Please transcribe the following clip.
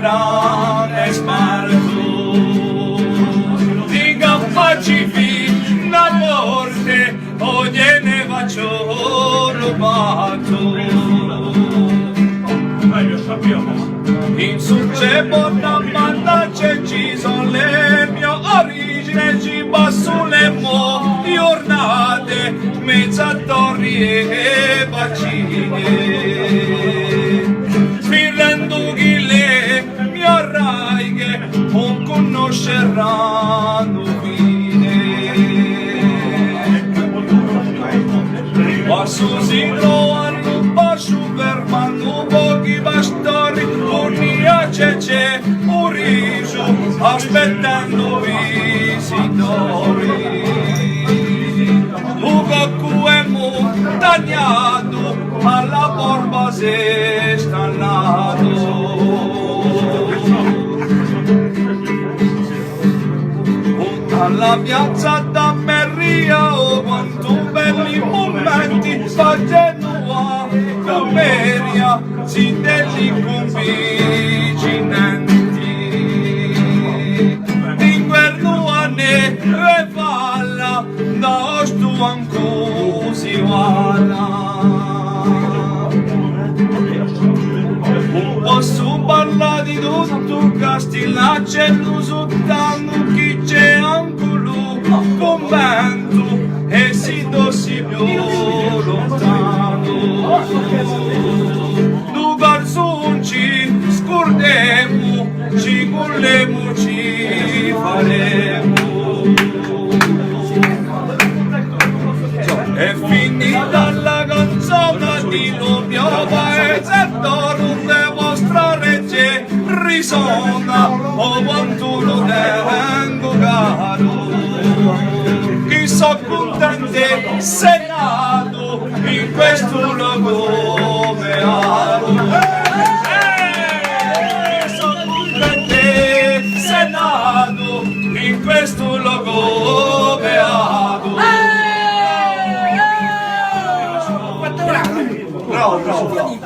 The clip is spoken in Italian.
grande smarto di pacifici la morte ogni ne faccio rubato in succe buona banda c'è ci sono le mie origini ci passo le mo giornate mezza torri e bacine spirando chi le mie raighe non conosceranno fine passo si trovano bacio per mano pochi pastori unia c'è un riso aspettando visitori un cocco è montagnato alla borba si è stallato alla piazza da Merria oh quanto belli momenti fa Genova Cameria si degli convicinenti d'inverno a neve falla da ostu anco si vada un po' su parla di tutto Castiglaccio soltanto chi c'è anche lui convento e si dossi più lontano tu garzonci scordemo ci collemo ci faremo è finita la canzone di lo mio paese donde vostra regge risona o quanto lo tengo caro chi so contente se nato in questo luogo beato chi so contente se nato in questo luogo beato Bravo, bravo, bravo.